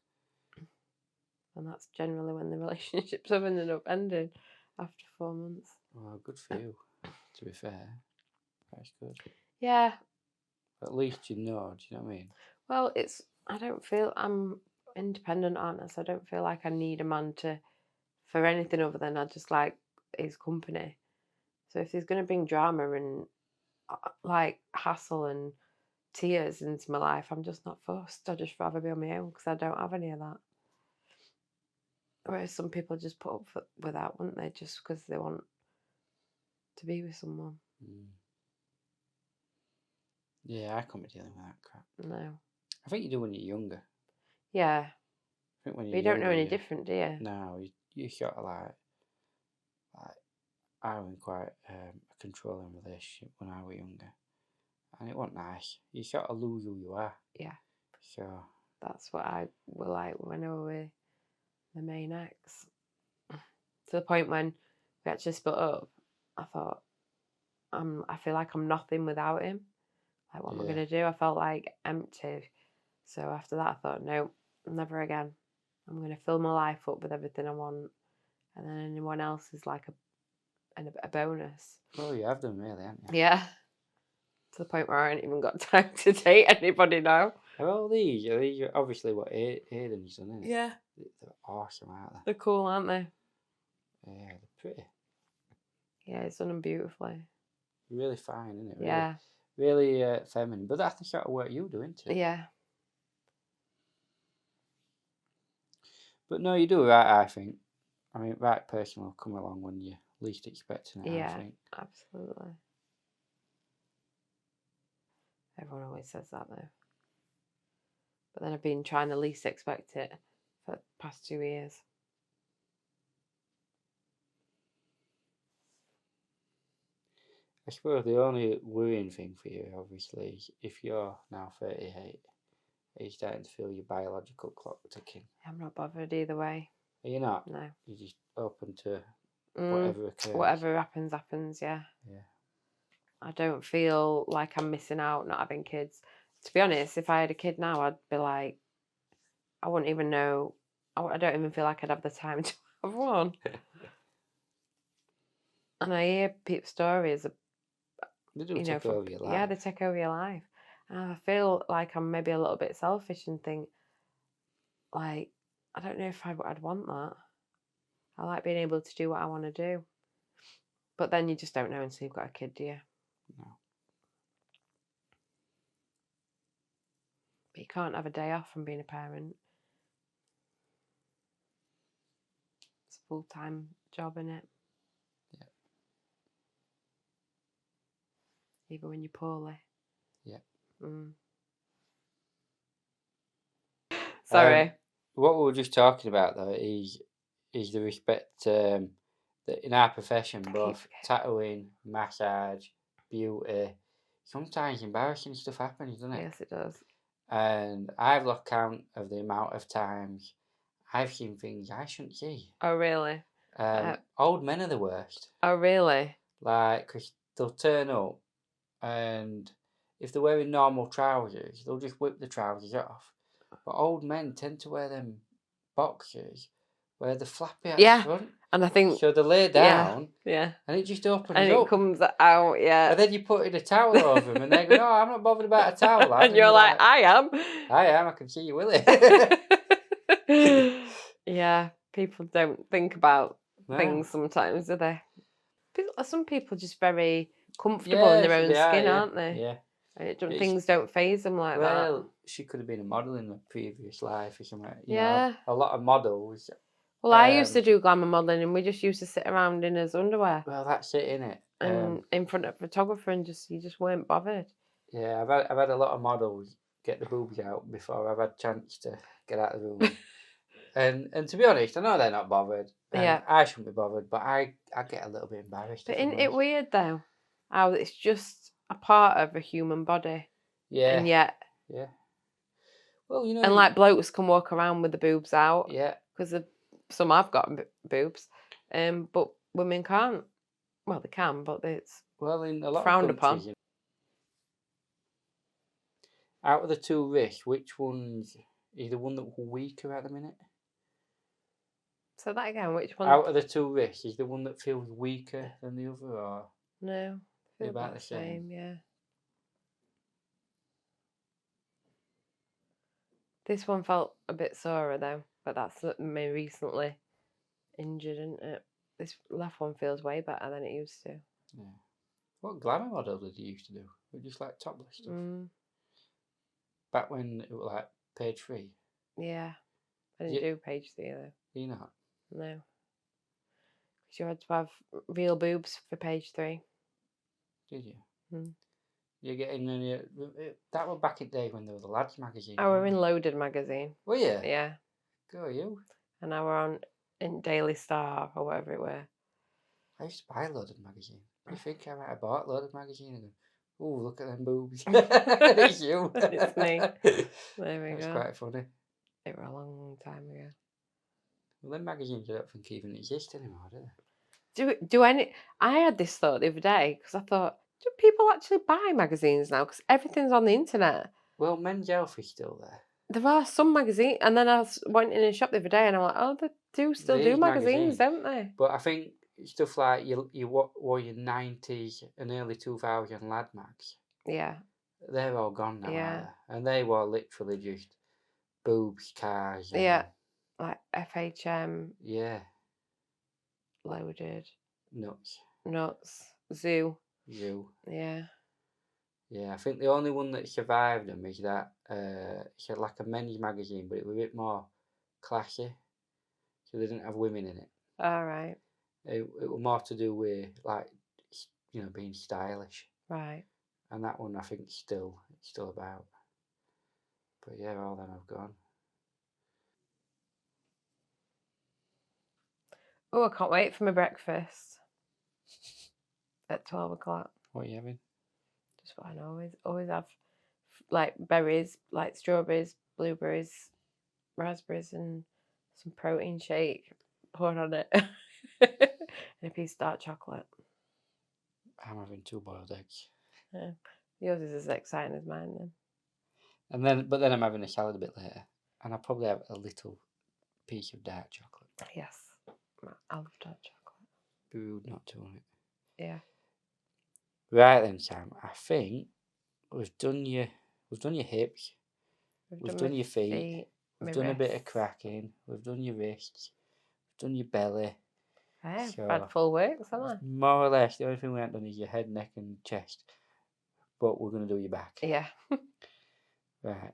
And that's generally when the relationships have ended up ending after 4 months. Well, good for you, to be fair. That's good. Yeah. At least you know, do you know what I mean? Well, I don't feel I'm independent, aren't I? So I don't feel like I need a man for anything other than I just like his company. So if he's going to bring drama and like hassle and tears into my life, I'm just not fussed. I'd just rather be on my own because I don't have any of that. Whereas some people just put up with that, wouldn't they? Just because they want to be with someone. Yeah, I couldn't be dealing with that crap. No. I think you do when you're younger. Yeah. I think when But you're you don't younger, know any different, do you? No, you sort of like I was in quite a controlling relationship when I was younger, and it wasn't nice. You sort of lose who you are. Yeah. So that's what I were like when I was with the main ex. To the point when we actually split up, I thought, I feel like I'm nothing without him. Like, what am I Yeah. going to do? I felt like empty. So after that, I thought, no, never again. I'm going to fill my life up with everything I want. And then anyone else is like a bonus. Well, you have them really, haven't you? Yeah. To the point where I ain't even got time to date anybody now. Are all these? Are these obviously what Aiden's done, isn't it? Yeah. They're awesome, aren't they? They're cool, aren't they? Yeah, they're pretty. Yeah, it's done them beautifully. Really fine, isn't it? Really, Yeah. really feminine. But that's the sort of work you do, isn't it? Yeah. But no, you do right, I think. I mean, right person will come along when you're least expecting it, Yeah, I think. absolutely. Everyone always says that though. But then I've been trying to least expect it for the past 2 years. I suppose the only worrying thing for you, obviously, is if you're now 38, are you starting to feel your biological clock ticking? I'm not bothered either way. Are you not? No. You're just open to whatever occurs? Whatever happens, yeah. Yeah. I don't feel like I'm missing out not having kids. To be honest, if I had a kid now, I'd be like, I wouldn't even know. I don't even feel like I'd have the time to have one. And I hear people's stories, They do take over your life. Yeah, they take over your life. And I feel like I'm maybe a little bit selfish and think, like, I don't know if I'd want that. I like being able to do what I want to do. But then you just don't know until you've got a kid, do you? No. But you can't have a day off from being a parent. It's a full-time job, innit? Yeah. Even when you're poorly. Yeah. Sorry. What we were just talking about though is the respect that in our profession, both tattooing, massage, beauty, sometimes embarrassing stuff happens, doesn't it? Yes, it does. And I've lost count of the amount of times I've seen things I shouldn't see. Oh, really? Old men are the worst. Oh, really? Like, 'cause they'll turn up and if they're wearing normal trousers, they'll just whip the trousers off. But old men tend to wear them boxers where they're flappy at the front. And I think so they lay down, yeah, and it just opens and up. it comes out, yeah. And then you put in a towel over them, and they go, "No, I'm not bothered about a towel, lad." And you're like, I am. I am. I can see you, Willie. Yeah, people don't think about No. things sometimes, do they? Some people are just very comfortable in their own skin, aren't they? Yeah. Things don't faze them like that. Well, she could have been a model in a previous life or something. You Yeah. know, a lot of models. Well, I used to do glamour modelling and we just used to sit around in his underwear. Well, that's it, innit? And in front of a photographer and you just weren't bothered. Yeah, I've had a lot of models get the boobs out before I've had a chance to get out of the room. and to be honest, I know they're not bothered. And I shouldn't be bothered, but I get a little bit embarrassed. But isn't it weird though? How it's just a part of a human body. Yeah. And yet. Yeah. Well, you know. And like blokes can walk around with the boobs out. Yeah. Because some have got boobs. But women can't. Well, they can, but it's in a lot frowned of countries, upon. Out of the two wrists, which one's is the one that's weaker at the minute? So that again, which one? Out of the two wrists, is the one that feels weaker than the other, or no? Feel about the same. Yeah. This one felt a bit sorer though, but that's me recently injured, isn't it? This left one feels way better than it used to. Yeah. What glamour model did you used to do? Were just like topless stuff? Back when it was like page 3? Yeah. I didn't do page 3 though. You not? No. Because you had to have real boobs for page 3. Did you? You're getting that was back in the day when there was a lads magazine. I were in Loaded magazine. Were you? Yeah. Go you. And I were in Daily Star or whatever it were. I used to buy Loaded magazine. I think I might have bought Loaded magazine and oh, look at them boobs. It's you. It's me. There we go. That's quite funny. It were a long time ago. Well, them magazines I don't think even exist anymore, do they? Do any? I had this thought the other day because I thought, Do people actually buy magazines now? Because everything's on the internet. Well, Men's Health is still there. There are some magazines, and then I went in a shop the other day, and I'm like, oh, they do still do These magazines, don't they? But I think stuff like your 90s and early 2000 lad mags, Yeah, they're all gone now, yeah, aren't they? And they were literally just boobs, cars, and yeah. Like FHM, yeah, Loaded, nuts. Nuts, Zoo. You. Yeah. Yeah, I think the only one that survived them is that it's like a men's magazine, but it was a bit more classy, so they didn't have women in it. All right. It was more to do with like being stylish, Right. and that one I think is still about. But yeah, all them have gone. Oh, I can't wait for my breakfast at 12 o'clock. What are you having? Just what I always have, like berries, like strawberries, blueberries, raspberries, and some protein shake poured on it, and a piece of dark chocolate. I'm having 2 boiled eggs. Yeah. Yours is as exciting as mine then. But then I'm having a salad a bit later, and I'll probably have a little piece of dark chocolate. Yes, I love dark chocolate. Be rude not to, won't it? Yeah. Right then, Sam. I think we've done your hips. We've done my your feet. We've my done a bit of wrists. cracking. We've done your wrists. We've done your belly. I've So had full works, haven't more or less, the only thing we haven't done is your head, neck, and chest. But we're going to do your back. I? Yeah. Right.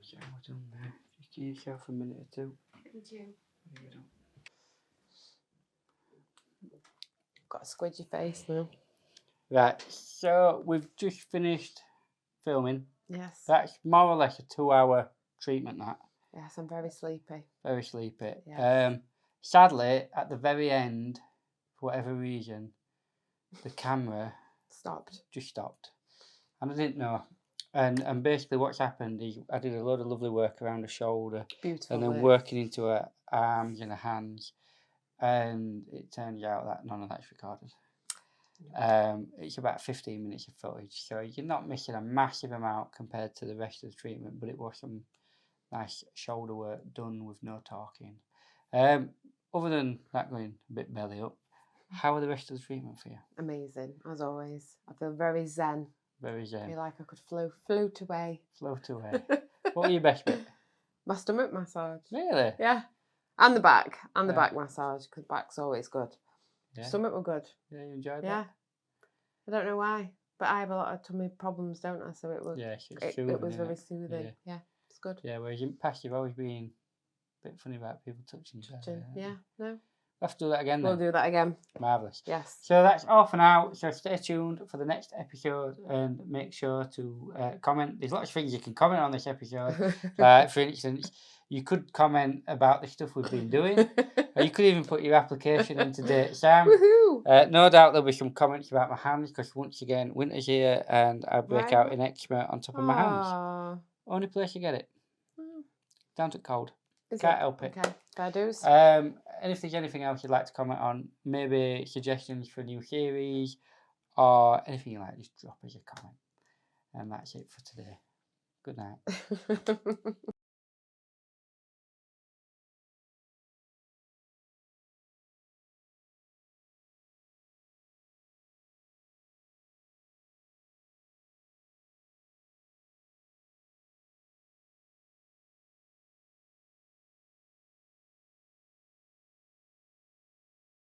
Shower done there. Just give yourself a minute or two. Thank you. There you go. Got a squidgy face now. Right, so we've just finished filming. Yes. That's more or less a 2-hour treatment, that. Yes, I'm very sleepy. Very sleepy. Yes. Sadly, at the very end, for whatever reason, the camera just stopped. And I didn't know. And basically what's happened is I did a load of lovely work around the shoulder. Beautiful. And then working into her arms and her hands. And it turns out that none of that's recorded. It's about 15 minutes of footage, so you're not missing a massive amount compared to the rest of the treatment, but it was some nice shoulder work done with no talking. Other than that going a bit belly up, how are the rest of the treatment for you? Amazing, as always. I feel very zen. Very zen. I feel like I could float away. Float away. What were your best bit? My stomach massage. Really? Yeah. And the back. And the back massage, because back's always good. Yeah. Stomach were good. Yeah, you enjoyed that? Yeah. I don't know why, but I have a lot of tummy problems, don't I? So it was. Yeah, It was very soothing. Yeah, it's good. Yeah, whereas in the past you've always been a bit funny about people touching you. Yeah, no. We'll have to do that again then. We'll do that again. Marvellous. Yes. So that's all for now. So stay tuned for the next episode and make sure to comment. There's lots of things you can comment on this episode. For instance, you could comment about the stuff we've been doing. Or you could even put your application in to date, Sam. Woohoo! No doubt there'll be some comments about my hands because once again, winter's here and I break out in eczema on top of my hands. Only place you get it. Down to cold. Can't help it. Okay, fair dues. And if there's anything else you'd like to comment on, maybe suggestions for a new series or anything you like, just drop us a comment. And that's it for today. Good night.